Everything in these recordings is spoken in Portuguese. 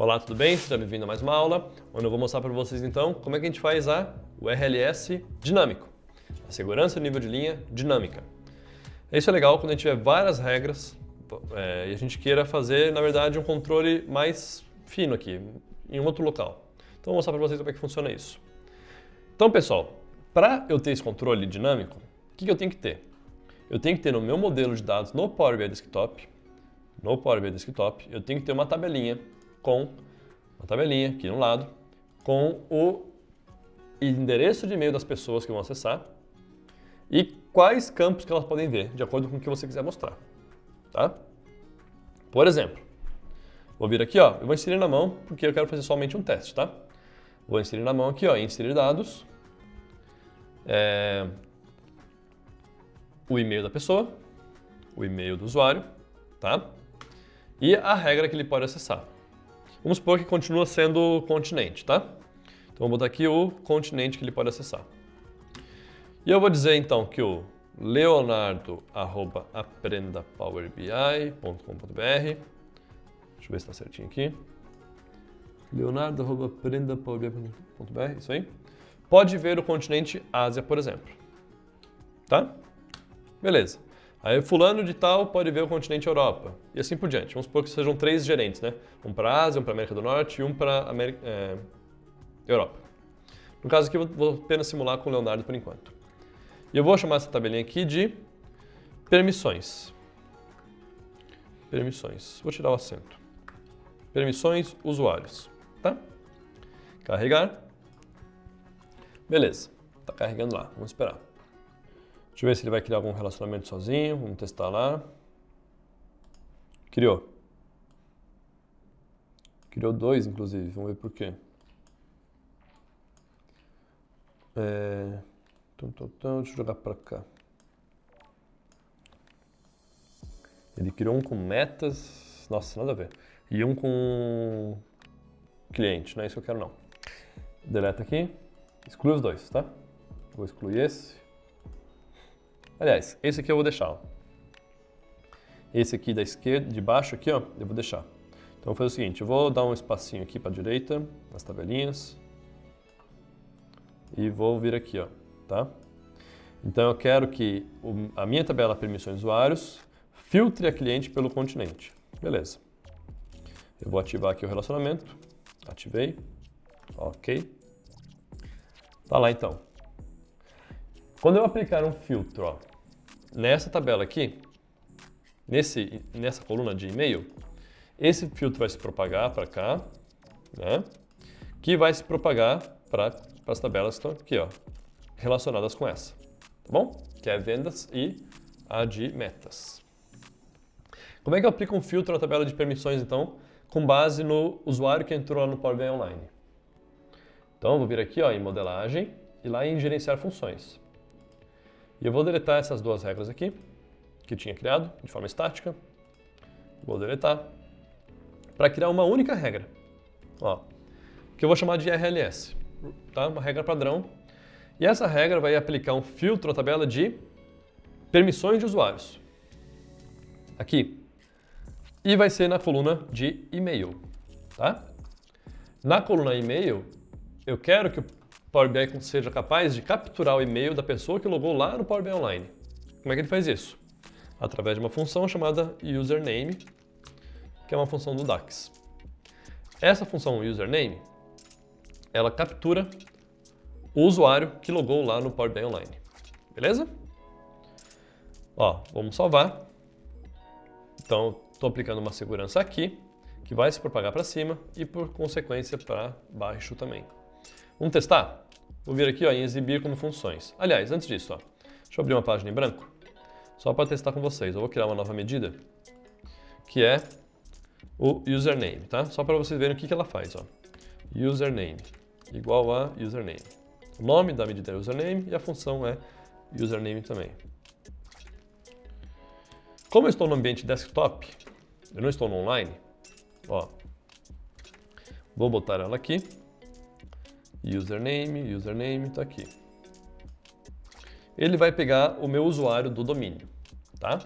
Olá, tudo bem? Seja bem-vindo a mais uma aula, onde eu vou mostrar para vocês então como é que a gente faz o URLS dinâmico, a segurança do nível de linha dinâmica. Isso é legal quando a gente tiver várias regras e a gente queira fazer, na verdade, um controle mais fino aqui, em um outro local. Então, vou mostrar para vocês como é que funciona isso. Então, pessoal, para eu ter esse controle dinâmico, o que eu tenho que ter? Eu tenho que ter no meu modelo de dados no Power BI Desktop, eu tenho que ter uma tabelinha aqui no lado, com o endereço de e-mail das pessoas que vão acessar e quais campos que elas podem ver, de acordo com o que você quiser mostrar, tá? Por exemplo, vou vir aqui, ó, eu vou inserir na mão, porque eu quero fazer somente um teste, tá? Vou inserir na mão aqui, ó, inserir dados, o e-mail da pessoa, o e-mail do usuário, tá? E a regra que ele pode acessar. Vamos supor que continua sendo o continente, tá? Então, vou botar aqui o continente que ele pode acessar. E eu vou dizer, então, que o leonardo@aprendapowerbi.com.br, deixa eu ver se está certinho aqui, leonardo@aprendapowerbi.com.br, isso aí, pode ver o continente Ásia, por exemplo, tá? Beleza. Aí fulano de tal pode ver o continente Europa, e assim por diante. Vamos supor que sejam 3 gerentes, né? Um para a Ásia, um para a América do Norte e um para a Europa. No caso aqui, eu vou apenas simular com o Leonardo por enquanto. E eu vou chamar essa tabelinha aqui de permissões. Permissões. Vou tirar o acento. Permissões usuários, tá? Carregar. Beleza. Tá carregando lá. Vamos esperar. Deixa eu ver se ele vai criar algum relacionamento sozinho. Vamos testar lá. Criou. Criou 2, inclusive. Vamos ver por quê. Deixa eu jogar pra cá. Ele criou um com metas. Nossa, nada a ver. E um com cliente. Não é isso que eu quero, não. Deleta aqui. Exclui os 2, tá? Vou excluir esse. Aliás, esse aqui eu vou deixar, ó. Esse aqui da esquerda, de baixo aqui, ó, eu vou deixar. Então, eu vou fazer o seguinte, eu vou dar um espacinho aqui para a direita, nas tabelinhas. E vou vir aqui, ó, tá? Então, eu quero que a minha tabela permissões usuários filtre a cliente pelo continente. Beleza. Eu vou ativar aqui o relacionamento. Ativei. Ok. Tá lá, então. Quando eu aplicar um filtro, ó, nessa tabela aqui, nessa coluna de e-mail, esse filtro vai se propagar para cá, né? Que vai se propagar para as tabelas que estão aqui, ó, relacionadas com essa, tá bom? Que é vendas e a de metas. Como é que eu aplico um filtro na tabela de permissões, então, com base no usuário que entrou lá no Power BI Online? Então, eu vou vir aqui, ó, em modelagem e lá em gerenciar funções. E eu vou deletar essas 2 regras aqui, que eu tinha criado de forma estática. Vou deletar, para criar uma única regra, ó, que eu vou chamar de RLS, tá? Uma regra padrão. E essa regra vai aplicar um filtro na tabela de permissões de usuários, aqui. E vai ser na coluna de e-mail, tá? Na coluna e-mail, eu quero que o Power BI seja capaz de capturar o e-mail da pessoa que logou lá no Power BI Online. Como é que ele faz isso? Através de uma função chamada username, que é uma função do DAX. Essa função username, ela captura o usuário que logou lá no Power BI Online. Beleza? Ó, vamos salvar. Então, estou aplicando uma segurança aqui, que vai se propagar para cima e, por consequência, para baixo também. Vamos testar? Vou vir aqui, ó, em exibir como funções. Aliás, antes disso, ó, deixa eu abrir uma página em branco, só para testar com vocês. Eu vou criar uma nova medida, que é o username, tá? Só para vocês verem o que ela faz, ó. Username, igual a username. O nome da medida é username e a função é username também. Como eu estou no ambiente desktop, eu não estou no online, ó, vou botar ela aqui. Username, tá aqui. Ele vai pegar o meu usuário do domínio, tá?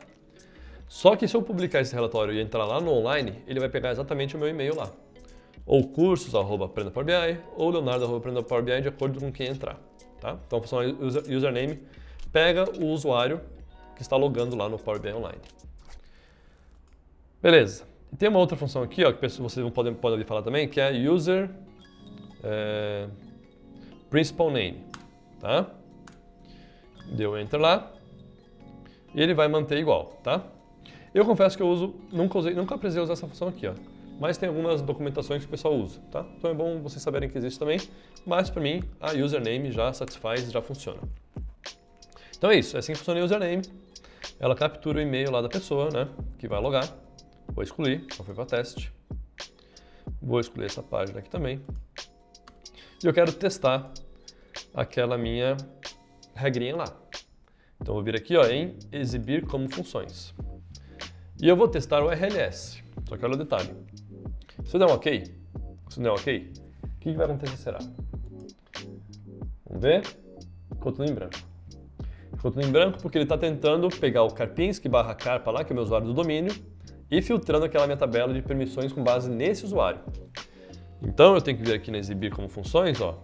Só que se eu publicar esse relatório e entrar lá no online, ele vai pegar exatamente o meu e-mail lá. ou cursos@aprenda-power-bi, ou leonardo@aprenda-power-bi, de acordo com quem entrar. Tá? Então a função username pega o usuário que está logando lá no Power BI Online. Beleza. E tem uma outra função aqui, ó, que vocês podem ouvir falar também, que é user principal name. Tá? Deu enter lá e ele vai manter igual. Tá? Eu confesso que eu nunca precisei usar essa função aqui, ó. Mas tem algumas documentações que o pessoal usa, tá? Então é bom vocês saberem que existe também, mas para mim a username já satisfaz, já funciona. Então é isso, é assim que funciona a username. Ela captura o e-mail lá da pessoa, né, que vai logar. Vou excluir, não foi para teste. Vou excluir essa página aqui também. E eu quero testar aquela minha regrinha lá. Então eu vou vir aqui, ó, em exibir como funções. E eu vou testar o RLS, só que olha o detalhe. Se eu der um OK, o que vai acontecer será? Vamos ver. Ficou tudo em branco. Ficou tudo em branco porque ele está tentando pegar o Karpinski/Karpa lá, que é o meu usuário do domínio, e filtrando aquela minha tabela de permissões com base nesse usuário. Então eu tenho que vir aqui na exibir como funções, ó,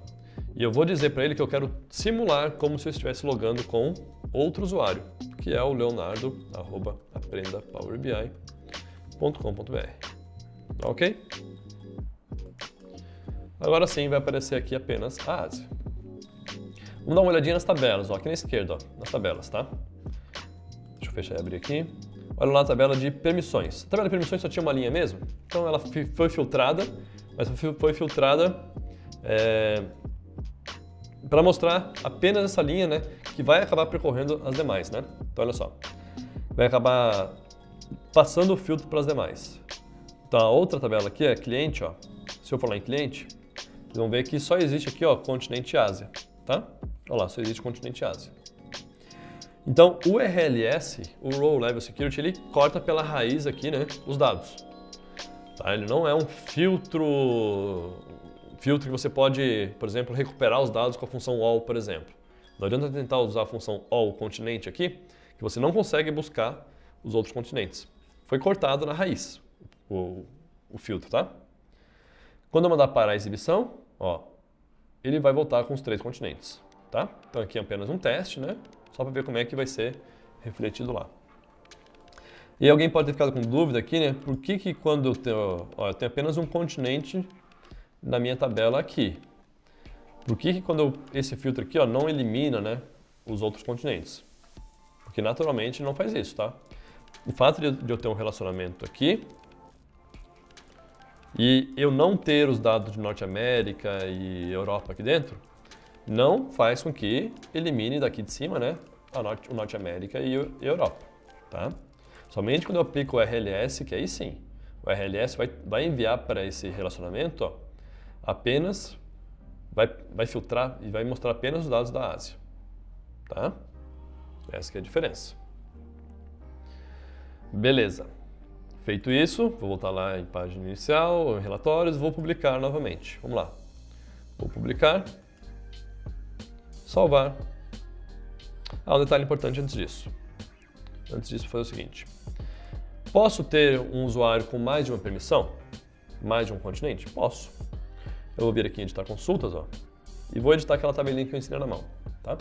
e eu vou dizer para ele que eu quero simular como se eu estivesse logando com outro usuário, que é o leonardo@aprendapowerbi.com.br. Tá ok? Agora sim vai aparecer aqui apenas a Ásia. Vamos dar uma olhadinha nas tabelas, ó, aqui na esquerda, ó, nas tabelas, tá? Deixa eu fechar e abrir aqui. Olha lá a tabela de permissões. A tabela de permissões só tinha uma linha mesmo, então ela foi filtrada, mas foi filtrada para mostrar apenas essa linha, né, que vai acabar percorrendo as demais, né? Então olha só, vai acabar passando o filtro para as demais. Então a outra tabela aqui é cliente, ó. Se eu for lá em cliente, vocês vão ver que só existe aqui, ó, continente Ásia, tá? Olha lá, só existe continente Ásia. Então o RLS, o Row Level Security, ele corta pela raiz aqui, né, os dados. Tá? Ele não é um filtro que você pode, por exemplo, recuperar os dados com a função all, por exemplo. Não adianta tentar usar a função all continente aqui, que você não consegue buscar os outros continentes. Foi cortado na raiz o filtro, tá? Quando eu mandar parar a exibição, ó, ele vai voltar com os 3 continentes, tá? Então aqui é apenas um teste, né? Só para ver como é que vai ser refletido lá. E alguém pode ter ficado com dúvida aqui, né? Por que quando eu tenho apenas um continente na minha tabela aqui? Por que quando esse filtro aqui, ó, não elimina, né, os outros continentes? Porque naturalmente não faz isso, tá? O fato de eu ter um relacionamento aqui e eu não ter os dados de Norte América e Europa aqui dentro, não faz com que elimine daqui de cima, né, o Norte América e a Europa, tá? Somente quando eu aplico o RLS, que aí sim, o RLS vai enviar para esse relacionamento, ó, apenas, vai filtrar e vai mostrar apenas os dados da Ásia, tá? Essa que é a diferença. Beleza. Feito isso, vou voltar lá em página inicial, em relatórios, vou publicar novamente. Vamos lá. Vou publicar. Salvar. Um detalhe importante antes disso. Antes disso, vou fazer o seguinte. Posso ter um usuário com mais de uma permissão? Mais de um continente? Posso. Eu vou vir aqui em editar consultas, ó, e vou editar aquela tabelinha que eu ensinei na mão, tá?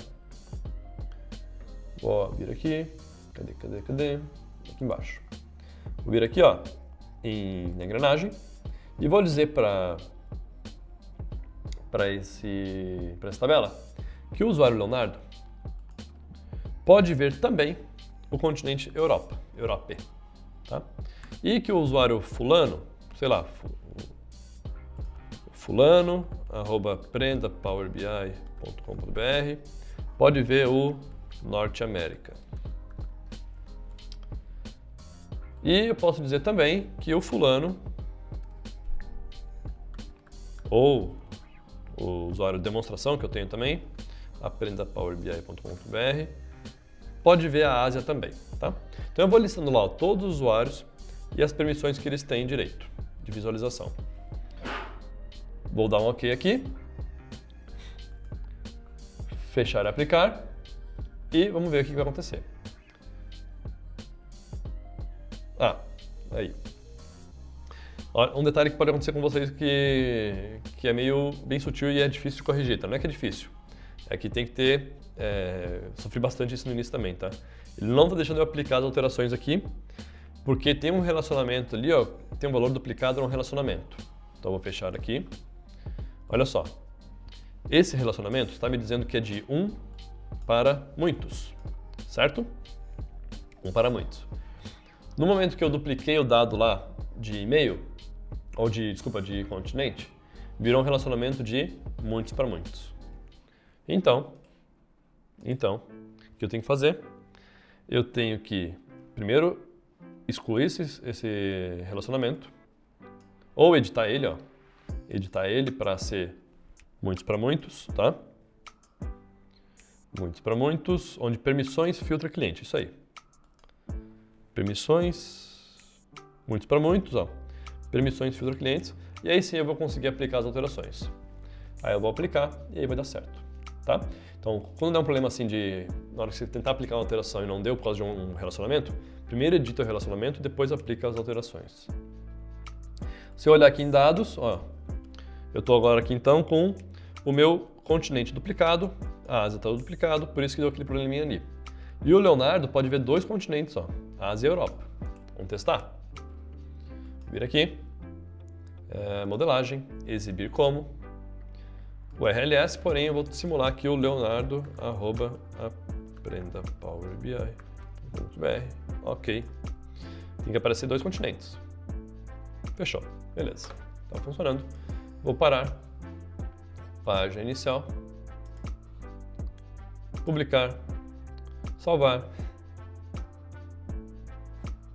Vou vir aqui. Cadê? Aqui embaixo. Vou vir aqui, ó, na engrenagem e vou dizer para essa tabela que o usuário Leonardo pode ver também o continente Europa, tá? E que o usuário fulano, sei lá, fulano@aprendapowerbi.com.br pode ver o Norte América. E eu posso dizer também que o fulano, ou o usuário de demonstração que eu tenho também, aprendapowerbi.com.br, pode ver a Ásia também, tá? Então eu vou listando lá, ó, todos os usuários e as permissões que eles têm direito de visualização. Vou dar um OK aqui, fechar e aplicar, e vamos ver o que vai acontecer. Aí. Um detalhe que pode acontecer com vocês que é meio bem sutil e é difícil de corrigir, tá? Não é que é difícil, é que tem que ter... sofri bastante isso no início também, tá? Ele não está deixando eu aplicar as alterações aqui, porque tem um relacionamento ali, ó, tem um valor duplicado no relacionamento. Então eu vou fechar aqui. Olha só, esse relacionamento está me dizendo que é de 1 para muitos, certo? 1 para muitos. No momento que eu dupliquei o dado lá de e-mail, ou desculpa, de continente, virou um relacionamento de muitos para muitos. Então, o que eu tenho que fazer? Eu tenho que, primeiro, excluir esse relacionamento, ou editar ele, ó. Editar ele para ser muitos para muitos, tá? Muitos para muitos, onde permissões filtra cliente, isso aí. Permissões, muitos para muitos, ó. Permissões filtra clientes, e aí sim eu vou conseguir aplicar as alterações. Aí eu vou aplicar e aí vai dar certo, tá? Então, quando der um problema assim na hora que você tentar aplicar uma alteração e não deu por causa de um relacionamento, primeiro edita o relacionamento e depois aplica as alterações. Se eu olhar aqui em dados, ó, eu estou agora aqui então com o meu continente duplicado, a Ásia está duplicado, por isso que deu aquele probleminha ali. E o Leonardo pode ver 2 continentes, ó, Ásia e Europa. Vamos testar? Vir aqui, modelagem, exibir como, o RLS, porém eu vou simular aqui o Leonardo, @aprendapowerbi.br, ok. Tem que aparecer 2 continentes. Fechou, beleza, está funcionando. Vou parar, página inicial, publicar, salvar.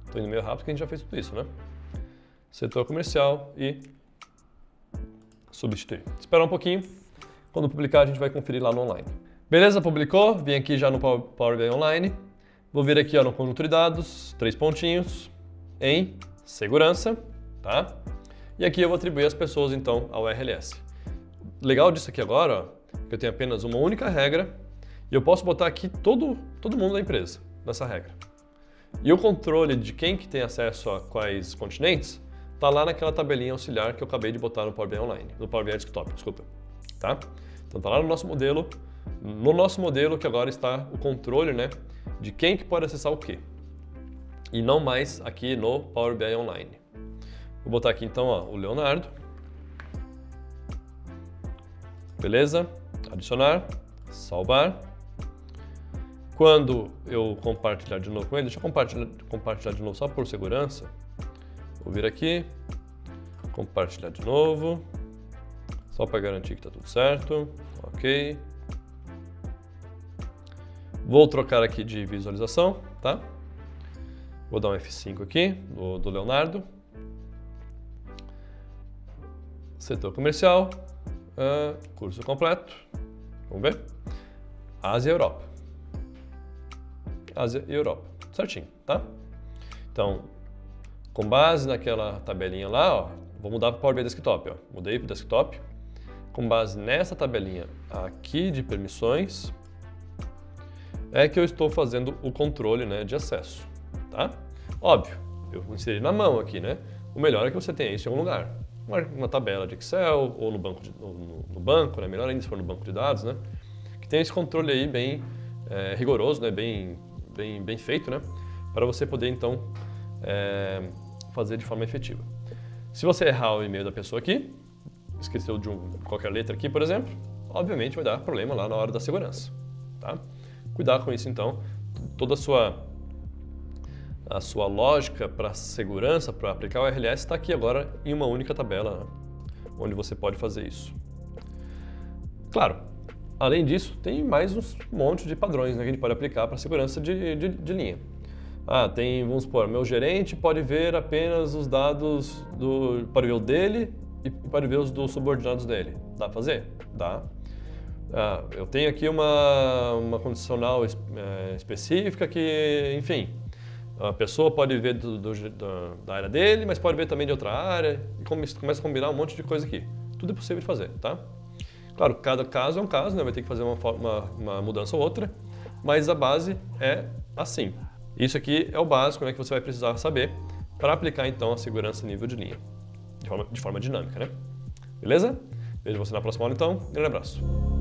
Estou indo meio rápido porque a gente já fez tudo isso, né? Setor comercial e substituir. Esperar um pouquinho, quando publicar a gente vai conferir lá no online. Beleza, publicou, vim aqui já no Power BI Online, vou vir aqui ó, no conjunto de dados, 3 pontinhos, em segurança, tá? E aqui eu vou atribuir as pessoas então ao RLS. Legal disso aqui agora, ó, que eu tenho apenas uma única regra e eu posso botar aqui todo mundo da empresa nessa regra. E o controle de quem que tem acesso a quais continentes está lá naquela tabelinha auxiliar que eu acabei de botar no Power BI Online, no Power BI Desktop, desculpa, tá? Então tá lá no nosso modelo que agora está o controle, né, de quem que pode acessar o quê. E não mais aqui no Power BI Online. Vou botar aqui então ó, o Leonardo. Beleza? Adicionar, salvar. Quando eu compartilhar de novo com ele, deixa eu compartilhar de novo só por segurança. Vou vir aqui, compartilhar de novo, só para garantir que está tudo certo. Ok. Vou trocar aqui de visualização, tá? Vou dar um F5 aqui do Leonardo. Setor comercial, curso completo, vamos ver? Ásia e Europa. Ásia e Europa, certinho, tá? Então, com base naquela tabelinha lá, ó, vou mudar para o Power BI Desktop, ó. Mudei para o Desktop. Com base nessa tabelinha aqui de permissões, é que eu estou fazendo o controle, né, de acesso, tá? Óbvio, eu vou inserir na mão aqui, né? O melhor é que você tenha isso em algum lugar. Uma tabela de Excel ou no banco, né? Melhor ainda se for no banco de dados, né? Que tem esse controle aí bem rigoroso, né? Bem feito, né? Para você poder, então, fazer de forma efetiva. Se você errar o e-mail da pessoa aqui, esqueceu de qualquer letra aqui, por exemplo, obviamente vai dar problema lá na hora da segurança, tá? Cuidar com isso, então. Toda a sua lógica para segurança, para aplicar o RLS, está aqui agora em uma única tabela, né? Onde você pode fazer isso. Claro, além disso, tem mais um monte de padrões, né, que a gente pode aplicar para segurança de linha. Vamos supor, meu gerente pode ver apenas os dados pode ver o dele e pode ver os dos subordinados dele. Dá para fazer? Dá. Eu tenho aqui uma condicional específica que, enfim, a pessoa pode ver da área dele, mas pode ver também de outra área e começa a combinar um monte de coisa aqui. Tudo é possível de fazer, tá? Claro, cada caso é um caso, né? Vai ter que fazer uma mudança ou outra, mas a base é assim. Isso aqui é o básico, né, que você vai precisar saber para aplicar então a segurança nível de linha. de forma dinâmica, né? Beleza? Vejo você na próxima aula, então. Grande abraço.